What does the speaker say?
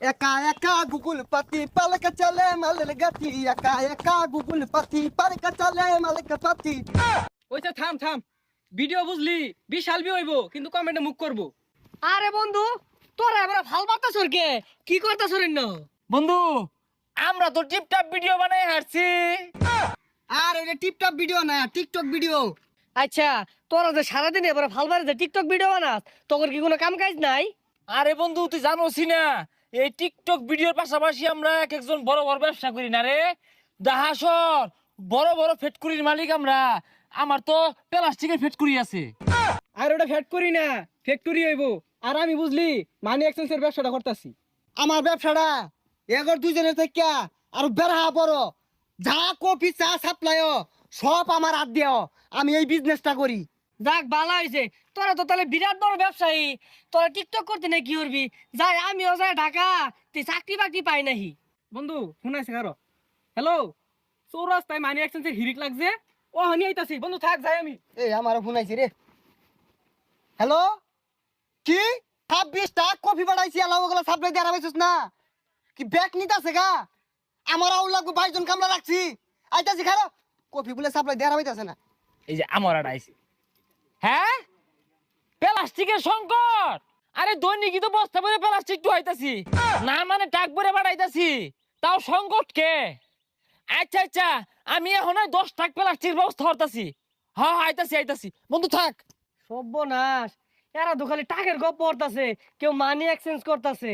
একা একা গুগল পাতি পালকা চলে মালের গাতি একা একা গুগল পাতি পালকা চলে মালের পাতি। ওইটা থাম থাম, ভিডিও বুঝলি বিশাল বি হইব কিন্তু কমেন্টে মুখ করব। আরে বন্ধু, তোরা এবার ভাল বার্তা সরকে কি করতা সরেন না? বন্ধু আমরা তো টিপটপ ভিডিও বানাই হারছি। আর এটা টিপটপ ভিডিও না, টিকটক ভিডিও। আচ্ছা, তোরা যে সারাদিন এবার ভাল বারে টিকটক ভিডিও বানাস, তোর কি কোনো কাম কাজ নাই? আরে বন্ধু তুই জানোসি না, এই টিকটক ভিডিওর পাশাপাশি আমরা এক একজন বড় বড় ব্যবসা করি না রে। দাহাসর বড় বড় ফ্যাক্টরির মালিক আমরা। আমার তো প্লাস্টিকের ফ্যাক্টরি আছে। আর ওটা ফ্যাক্টরি না, ফ্যাক্টরি হইব। আর আমি বুঝলি মানি এক্সচেঞ্জের ব্যবসাটা করতেছি। আমার ব্যবসাটা এগর দুইজনের থেকে আর বেড়া বড়। যা কফি চা সাপ্লাই সব আমার হাত দিও, আমি এই বিজনেসটা করি। যাক ভালো হয়েছে, তোরা তো তাহলে বিরাট বড় ব্যবসায়ী। তোরা টিকটক করতে না কি করবি? যাই আমিও যাই ঢাকা, তুই চাকরি বাকরি পাই নাহি। বন্ধু শুনাইছে কারো? হ্যালো, চৌরাস্তায় মানি এক্সচেঞ্জের হিরিক লাগছে। ও হানি আইতাছি, বন্ধু থাক যাই আমি। এই আমার ফোন আইছে রে। হ্যালো, কি 26টা কফি বাড়াইছি, আলাও ওগুলা সাপ্লাই দিয়ে আরামাইছিস না কি? ব্যাগ নিতাছে গা, আমার আউল লাগবে 22 জন কামলা রাখছি। আইতাছি খারো, কফি বলে সাপ্লাই দিয়ে আরামাইতাছে না। এই যে আমার আইছে। হ্যাঁ, প্লাস্টিকের সংকট। আরে দৈনিকই তো বস্তা ভরে প্লাস্টিক ঢুকাইতাছি না, মানে টাক ভরে বাড়াইতাছি, তাও সংকট কে? আচ্ছা আচ্ছা, আমি এখন 10 টাক প্লাস্টিক ব্যবস্থা করতেছি। হ্যাঁ আইতাছি আইতাছি, বন্ধু থাক। সর্বনাশ, এরা তো খালি টাকের গপ পড়তাছে, কেউ মানি এক্সচেঞ্জ করতেছে।